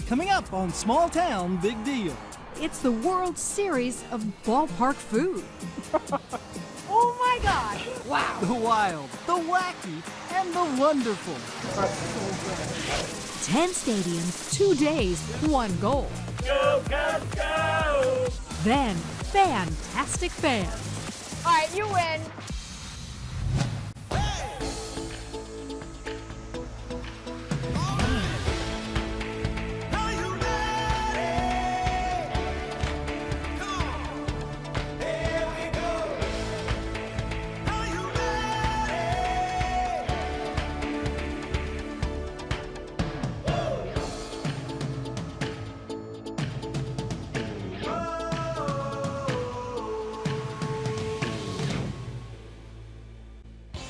Coming up on Small Town Big Deal. It's the World Series of ballpark food. Oh my gosh! Wow! The wild, the wacky, and the wonderful. 10 stadiums, 2 days, 1 goal. Go, Cubs, go! Then, fantastic fans. All right, you win.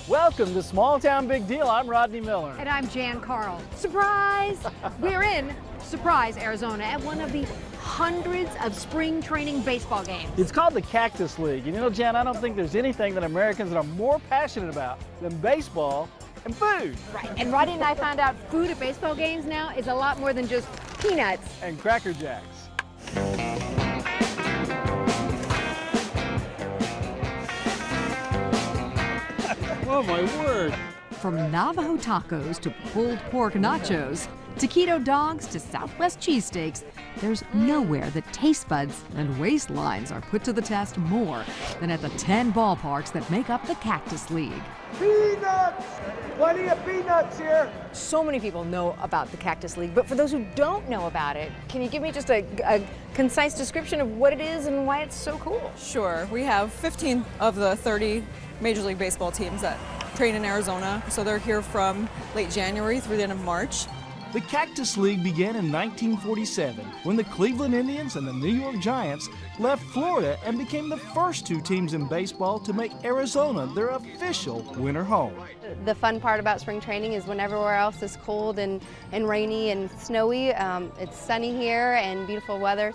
Welcome to Small Town Big Deal. I'm Rodney Miller. And I'm Jan Carl. Surprise! We're in Surprise, Arizona, at one of the hundreds of spring training baseball games. It's called the Cactus League. And you know, Jan, I don't think there's anything that Americans are more passionate about than baseball and food. Right. And Rodney and I found out food at baseball games now is a lot more than just peanuts. And Cracker Jacks. Oh my word. From Navajo tacos to pulled pork nachos, taquito dogs to Southwest cheesesteaks, there's nowhere that taste buds and waistlines are put to the test more than at the 10 ballparks that make up the Cactus League. Peanuts! Plenty of peanuts here. So many people know about the Cactus League, but for those who don't know about it, can you give me just a concise description of what it is and why it's so cool? Sure. We have 15 of the 30 Major League Baseball teams that train in Arizona, so they're here from late January through the end of March. The Cactus League began in 1947 when the Cleveland Indians and the New York Giants left Florida and became the first 2 teams in baseball to make Arizona their official winter home. The fun part about spring training is when everywhere else is cold and rainy and snowy, it's sunny here and beautiful weather.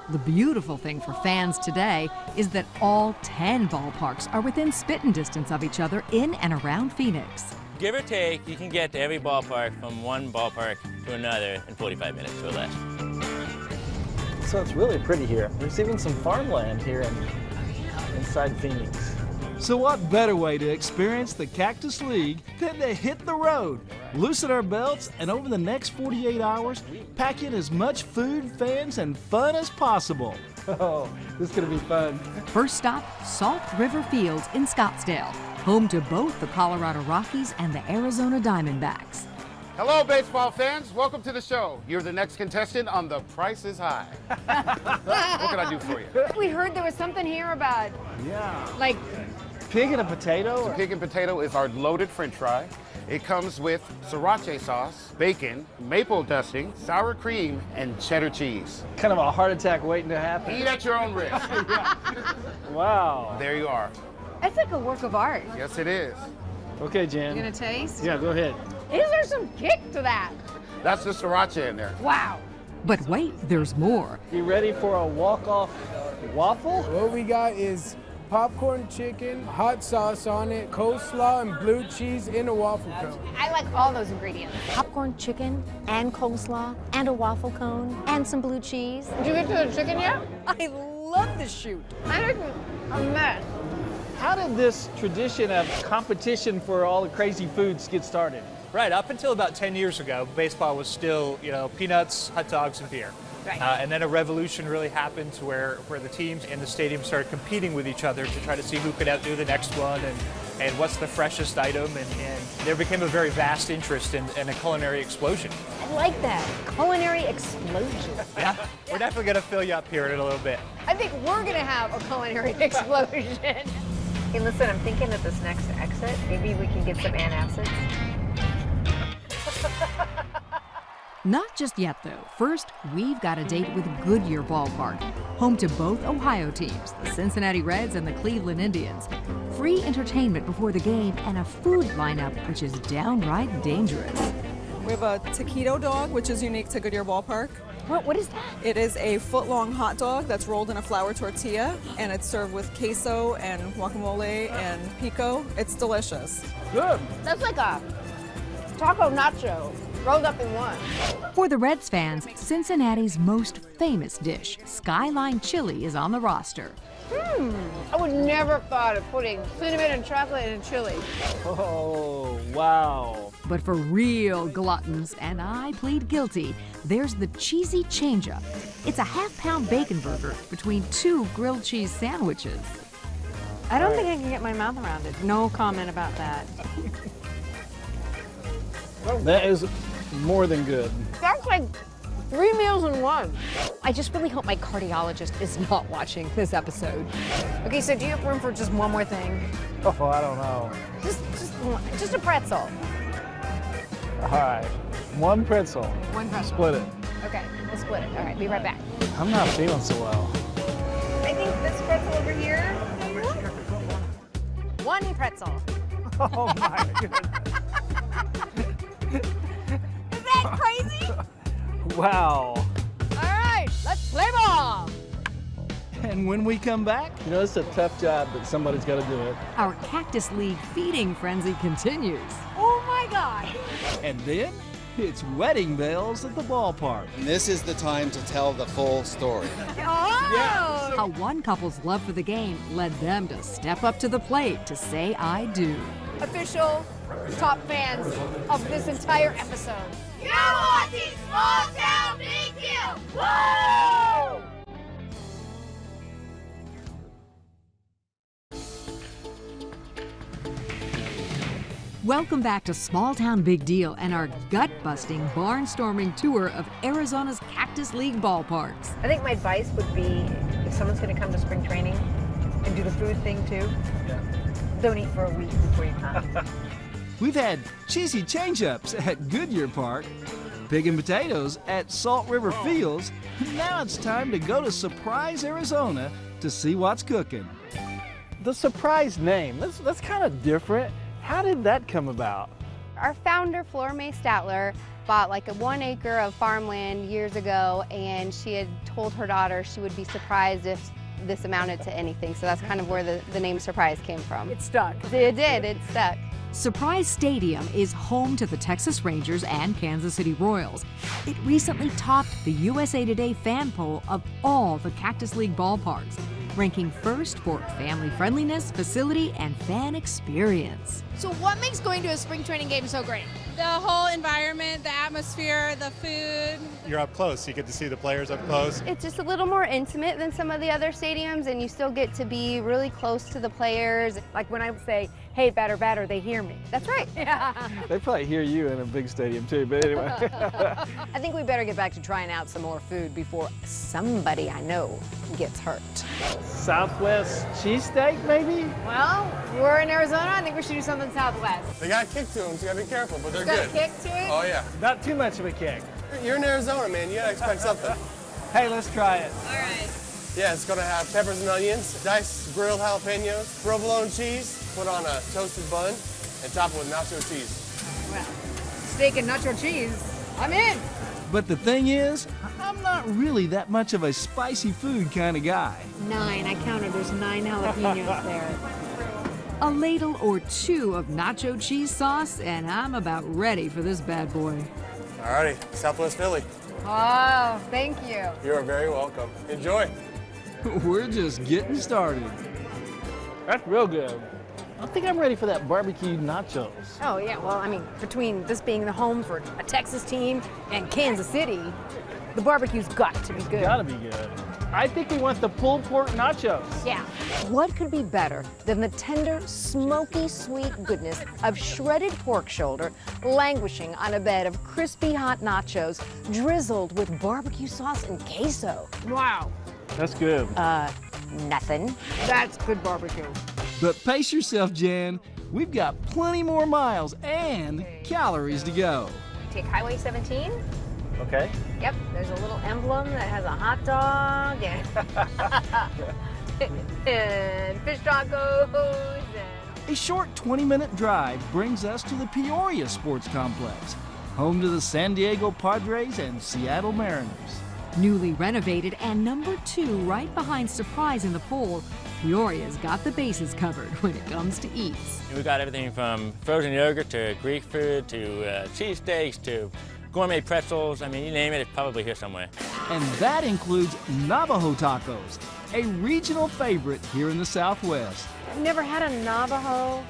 The beautiful thing for fans today is that all 10 ballparks are within spitting distance of each other in and around Phoenix. Give or take, you can get to every ballpark from one ballpark to another in 45 minutes or less. So it's really pretty here. There's even some farmland here inside Phoenix. So what better way to experience the Cactus League than to hit the road, loosen our belts, and over the next 48 hours, pack in as much food, fans, and fun as possible. Oh, this is gonna be fun. First stop, Salt River Fields in Scottsdale, home to both the Colorado Rockies and the Arizona Diamondbacks. Hello, baseball fans. Welcome to the show. You're the next contestant on The Price is High. What can I do for you? We heard there was something here about, like, Pig and a potato? Pig and potato is our loaded French fry. It comes with sriracha sauce, bacon, maple dusting, sour cream, and cheddar cheese. Kind of a heart attack waiting to happen. Eat at your own risk. Wow. There you are. that's like a work of art. Yes, it is. Okay, Jan. You gonna taste? Yeah, go ahead. Is there some kick to that? That's the sriracha in there. Wow. But wait, there's more. You ready for a walk-off waffle? What we got is popcorn chicken, hot sauce on it, coleslaw, and blue cheese in a waffle cone. I like all those ingredients. Popcorn chicken and coleslaw and a waffle cone and some blue cheese. Did you get to the chicken yet? I love this shoot. I think it's a mess. How did this tradition of competition for all the crazy foods get started? Right, up until about 10 years ago, baseball was still, peanuts, hot dogs, and beer. Right. And then a revolution really happened to where the teams in the stadium started competing with each other to try to see who could outdo the next one and what's the freshest item. And there became a very vast interest in a culinary explosion. I like that. Culinary explosion. Yeah, we're definitely going to fill you up here in a little bit. I think we're going to have a culinary explosion. Hey, listen, I'm thinking at this next exit, maybe we can get some antacids. Not just yet, though. First, we've got a date with Goodyear Ballpark, home to both Ohio teams, the Cincinnati Reds and the Cleveland Indians. Free entertainment before the game and a food lineup which is downright dangerous. We have a taquito dog, which is unique to Goodyear Ballpark. What is that? It is a foot-long hot dog that's rolled in a flour tortilla, and it's served with queso and guacamole and pico. It's delicious. Good. That's like a taco nacho. rolled up in one. For the Reds fans, Cincinnati's most famous dish, Skyline Chili, is on the roster. I would never have thought of putting cinnamon and chocolate in a chili. Oh, wow. But for real gluttons, and I plead guilty, there's the cheesy change-up. It's a half-pound bacon burger between 2 grilled cheese sandwiches. I don't think I can get my mouth around it. No comment about that. That is more than good. That's like 3 meals in one. I just really hope my cardiologist is not watching this episode. Okay, so do you have room for just one more thing? Oh, I don't know. Just a pretzel. All right, 1 pretzel. 1 pretzel. Split it. Okay, we'll split it. All right, be right back. I'm not feeling so well. I think this pretzel over here. 1 pretzel. Oh my goodness. Is that crazy? Wow. All right, let's play ball. And when we come back, You know, it's a tough job, but somebody's got to do it. Our Cactus League feeding frenzy continues. Oh my God. and then it's wedding bells at the ballpark. And this is the time to tell the full story. Oh. How one couple's love for the game led them to step up to the plate to say I do. Official top fans of this entire episode. You're watching Small Town Big Deal! Woo! Welcome back to Small Town Big Deal and our gut-busting, barnstorming tour of Arizona's Cactus League ballparks. I think my advice would be, if someone's going to come to spring training and do the food thing too, don't eat for a week before you come. We've had cheesy change-ups at Goodyear Park, pig and potatoes at Salt River Fields. Now it's time to go to Surprise, Arizona to see what's cooking. The Surprise name, that's kind of different. How did that come about? Our founder, Flora Mae Statler, bought like a 1 acre of farmland years ago, and she had told her daughter she would be surprised if this amounted to anything. So that's kind of where the name Surprise came from. It stuck. It did, it stuck. Surprise Stadium is home to the Texas Rangers and Kansas City Royals. It recently topped the USA Today fan poll of all the Cactus League ballparks, ranking first for family friendliness, facility, and fan experience. So what makes going to a spring training game so great? The whole environment, the atmosphere, the food. You're up close. You get to see the players up close. It's just a little more intimate than some of the other stadiums, and you still get to be really close to the players. Like when I say, hey, batter, batter, they hear me. That's right. They probably hear you in a big stadium too, but anyway. I think we better get back to trying out some more food before somebody I know gets hurt. Southwest cheesesteak, maybe? Well, we're in Arizona. I think we should do something Southwest. They got a kick to them, so you gotta be careful, but they're Got good. a kick to it? Oh, yeah. Not too much of a kick. You're in Arizona, man. You gotta expect something. Hey, let's try it. All right. Yeah, it's gonna have peppers and onions, diced grilled jalapenos, provolone cheese, put on a toasted bun, and top it with nacho cheese. Well, steak and nacho cheese. I'm in. But the thing is, I'm not really that much of a spicy food kind of guy. 9. I counted. There's 9 jalapenos there. A ladle or 2 of nacho cheese sauce, and I'm about ready for this bad boy. Alrighty, Southwest Philly. Oh, thank you. You're very welcome. Enjoy. We're just getting started. That's real good. I think I'm ready for that barbecue nachos. Oh, yeah. Well, I mean, between this being the home for a Texas team and Kansas City, the barbecue's got to be good. Gotta be good. I think we want the pulled pork nachos. Yeah. What could be better than the tender, smoky, sweet goodness of shredded pork shoulder languishing on a bed of crispy hot nachos drizzled with barbecue sauce and queso? Wow. That's good. Nothing. That's good barbecue. But pace yourself, Jan. We've got plenty more miles and calories to go. Take Highway 17. Okay. Yep, there's a little emblem that has a hot dog and, and fish tacos. And A short 20-minute drive brings us to the Peoria Sports Complex, home to the San Diego Padres and Seattle Mariners. Newly renovated and number 2 right behind Surprise in the poll, Peoria's got the bases covered when it comes to eats. We've got everything from frozen yogurt to Greek food to cheesesteaks to gourmet pretzels. I mean, you name it, it's probably here somewhere. And that includes Navajo tacos, a regional favorite here in the Southwest. I've never had a Navajo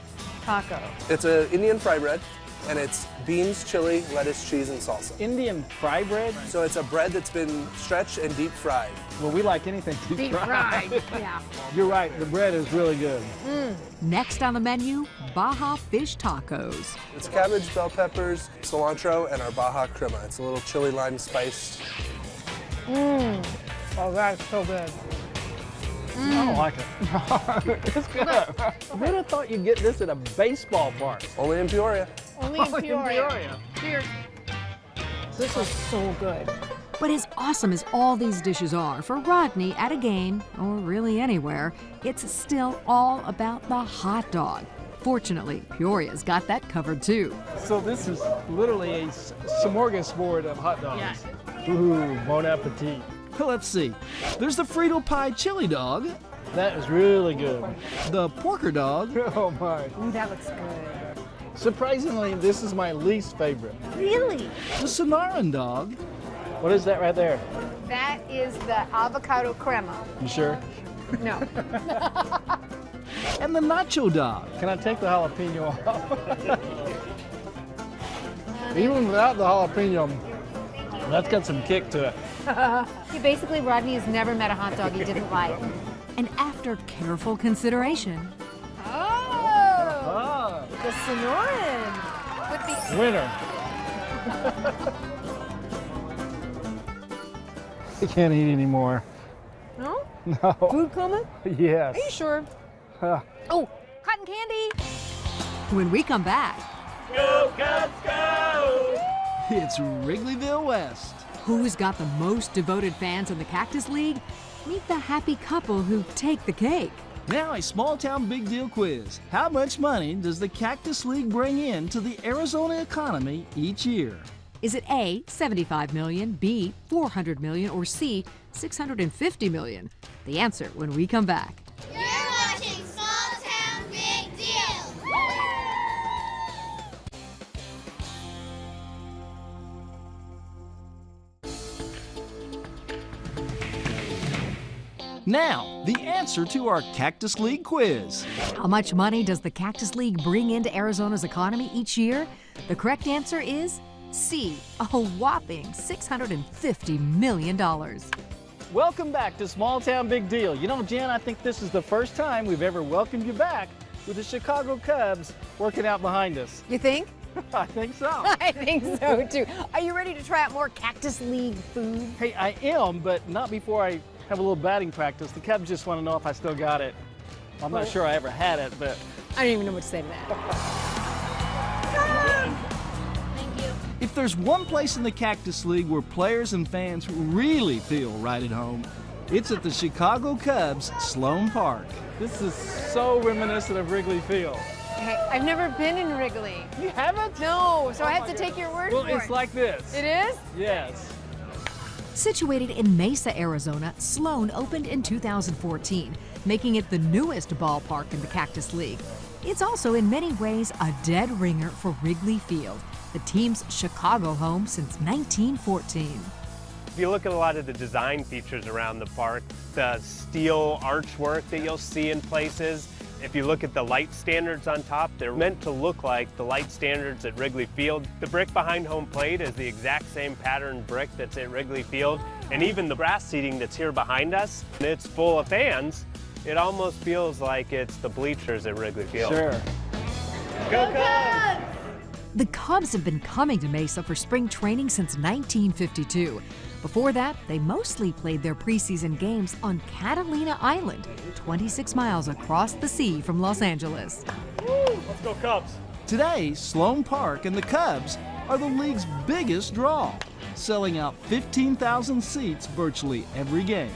taco. It's an Indian fry bread, and it's beans, chili, lettuce, cheese, and salsa. Indian fry bread? So it's a bread that's been stretched and deep fried. Well, we like anything deep fried. Yeah. You're right, the bread is really good. Next on the menu, Baja fish tacos. It's cabbage, bell peppers, cilantro, and our Baja crema. It's a little chili lime spiced. Oh, that's so good. I don't like it. It's good. Who'd have thought you'd get this at a baseball park? Only in Peoria. Only in Peoria. Cheers. This is so good. But as awesome as all these dishes are, for Rodney at a game, or really anywhere, it's still all about the hot dog. Fortunately, Peoria's got that covered too. So this is literally a smorgasbord of hot dogs. Yeah. Ooh, bon appetit. Let's see. There's the Frito pie chili dog, That is really good. the porker dog, Oh my. Ooh, that looks good. Surprisingly, this is my least favorite. Really? the Sonoran dog, What is that right there? That is the avocado crema. You sure? No. and the nacho dog. Can I take the jalapeno off? Even without the jalapeno, that's got some kick to it. Basically, Rodney has never met a hot dog he didn't like. And after careful consideration, Oh! The Sonoran. With the Winner. I can't eat anymore. No? No. Food coma? Yes. Are you sure? Huh. Oh, cotton candy. when we come back, Go Cubs, go! It's Wrigleyville West. who's got the most devoted fans in the Cactus League? Meet the happy couple who take the cake. Now a small town big deal quiz. How much money does the Cactus League bring in to the Arizona economy each year? Is it A, 75 million, B, 400 million, or C, 650 million? The answer when we come back. You're watching Small Town Big Deal. Now, the answer to our Cactus League quiz. How much money does the Cactus League bring into Arizona's economy each year? The correct answer is C, a whopping $650 million. Welcome back to Small Town Big Deal. You know, Jen, I think this is the first time we've ever welcomed you back with the Chicago Cubs working out behind us. You think? I think so. I think so too. Are you ready to try out more Cactus League food? Hey, I am, but not before I have a little batting practice. The Cubs just want to know if I still got it. I'm not sure I ever had it, but I don't even know what to say to that. If there's one place in the Cactus League where players and fans really feel right at home, it's at the Chicago Cubs' Sloan Park. this is so reminiscent of Wrigley Field. Hey, I've never been in Wrigley. You haven't? No, so I have to take your word Well, for it. it's like this. It is? Yes. Situated in Mesa, Arizona, Sloan opened in 2014, making it the newest ballpark in the Cactus League. It's also in many ways a dead ringer for Wrigley Field, the team's Chicago home since 1914. If you look at a lot of the design features around the park, the steel archwork that you'll see in places, if you look at the light standards on top, they're meant to look like the light standards at Wrigley Field. The brick behind home plate is the exact same pattern brick that's at Wrigley Field. And even the grass seating that's here behind us, it's full of fans. It almost feels like it's the bleachers at Wrigley Field. Sure. Go Cubs! The Cubs have been coming to Mesa for spring training since 1952. Before that, they mostly played their preseason games on Catalina Island, 26 miles across the sea from Los Angeles. Let's go Cubs! Today, Sloan Park and the Cubs are the league's biggest draw, selling out 15,000 seats virtually every game.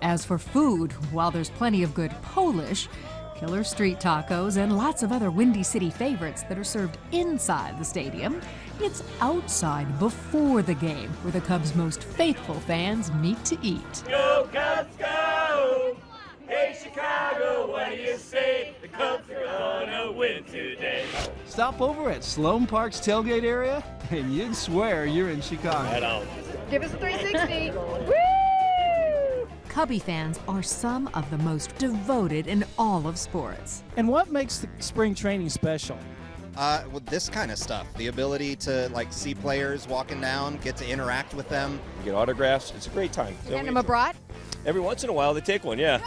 As for food, while there's plenty of good Polish, killer street tacos, and lots of other Windy City favorites that are served inside the stadium, it's outside before the game where the Cubs' most faithful fans meet to eat. Go Cubs, go! Hey Chicago, what do you say? The Cubs Stop over at Sloan Park's tailgate area, and you'd swear you're in Chicago. Right on. Give us a 360. Woo! Cubby fans are some of the most devoted in all of sports. And what makes the spring training special? With this kind of stuff, the ability to see players walking down, get to interact with them. Get autographs. It's a great time. And them abroad? Every once in a while they take one, yeah.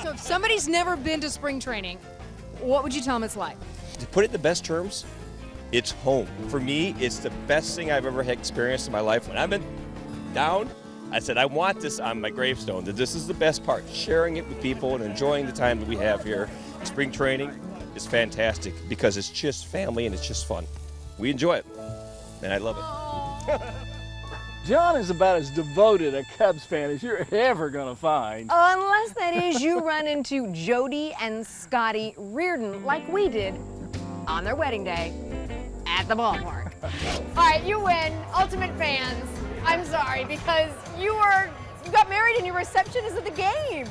So if somebody's never been to spring training, what would you tell them it's like? To put it in the best terms, it's home. For me, it's the best thing I've ever experienced in my life. When I've been down, I said, I want this on my gravestone, that this is the best part, sharing it with people and enjoying the time that we have here. Spring training is fantastic because it's just family and it's just fun. We enjoy it, and I love it. John is about as devoted a Cubs fan as you're ever going to find. Unless that is you run into Jody and Scotty Reardon like we did on their wedding day at the ballpark. All right, you win. Ultimate fans. I'm sorry, because you got married and your reception is at the game.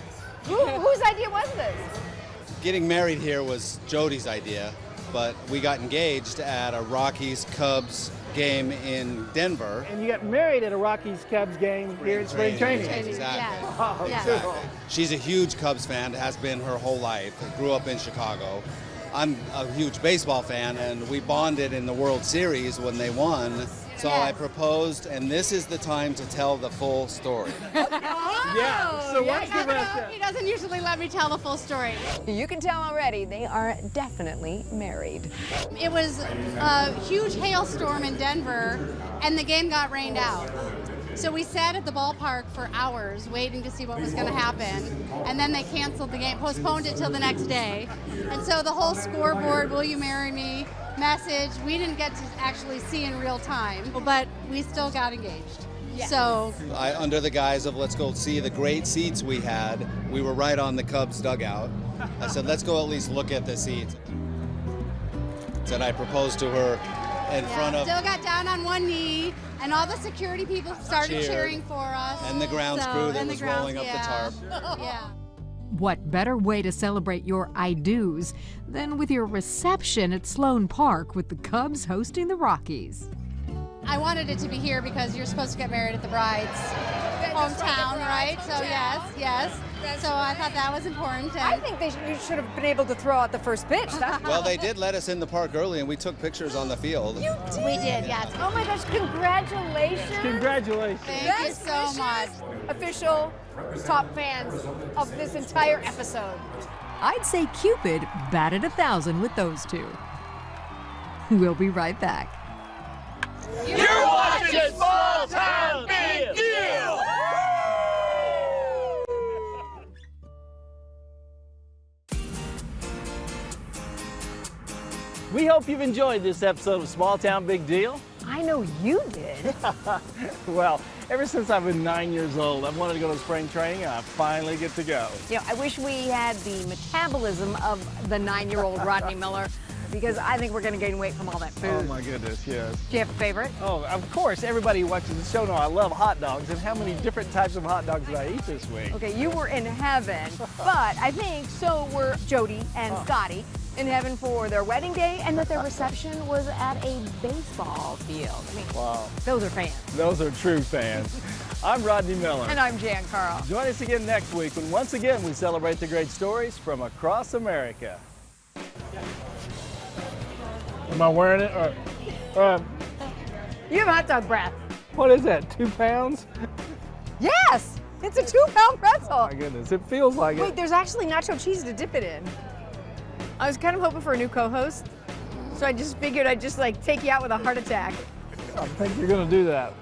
Whose idea was this? Getting married here was Jody's idea, but we got engaged at a Rockies-Cubs game in Denver. And you got married at a Rockies-Cubs game here at spring training. Exactly. Yeah. Oh, Yeah. cool. She's a huge Cubs fan, has been her whole life, grew up in Chicago. I'm a huge baseball fan, and we bonded in the World Series when they won. So I proposed, and this is the time to tell the full story. Yeah, so why don't you give us that? He doesn't usually let me tell the full story. You can tell already, they are definitely married. It was a huge hailstorm in Denver, and the game got rained out. So we sat at the ballpark for hours waiting to see what was going to happen, and then they canceled the game, postponed it till the next day. And so the whole scoreboard, "Will you marry me?" message, we didn't get to actually see in real time, but we still got engaged. Yeah. So Under the guise of let's go see the great seats we had, we were right on the Cubs dugout. I said, let's go at least look at the seats. And I proposed to her in front of... still got down on one knee, and all the security people started Cheered. cheering for us. And the grounds crew that was rolling up the tarp. Yeah. What better way to celebrate your I-dos than with your reception at Sloan Park with the Cubs hosting the Rockies? I wanted it to be here because you're supposed to get married at the bride's hometown, right? So yes. So I thought that was important. I think you should have been able to throw out the first pitch. Well, they did let us in the park early, and we took pictures on the field. You did? We did, yes. Oh my gosh, congratulations. Congratulations. Thank you so much. Official top fans of this entire episode. I'd say Cupid batted 1,000 with those two. We'll be right back. You're watching Small Town Big Deal! We hope you've enjoyed this episode of Small Town Big Deal. I know you did. Well, ever since I've been 9 years old, I've wanted to go to spring training, and I finally get to go. You know, I wish we had the metabolism of the 9-year-old Rodney Miller, because I think we're going to gain weight from all that food. Oh my goodness, yes. Do you have a favorite? Oh, of course, everybody who watches the show knows I love hot dogs, and how many different types of hot dogs did I eat this week? Okay, you were in heaven, but I think so were Jody and Scotty in heaven for their wedding day, and that their reception was at a baseball field. I mean, Wow. those are fans. Those are true fans. I'm Rodney Miller. And I'm Jan Carl. Join us again next week when once again we celebrate the great stories from across America. Am I wearing it? You have hot dog breath. What is that, 2 pounds? Yes, it's a 2-pound pretzel. Oh my goodness, it feels like Wait, it. there's actually nacho cheese to dip it in. I was kind of hoping for a new co-host, so I just figured I'd just take you out with a heart attack. I think you're gonna do that.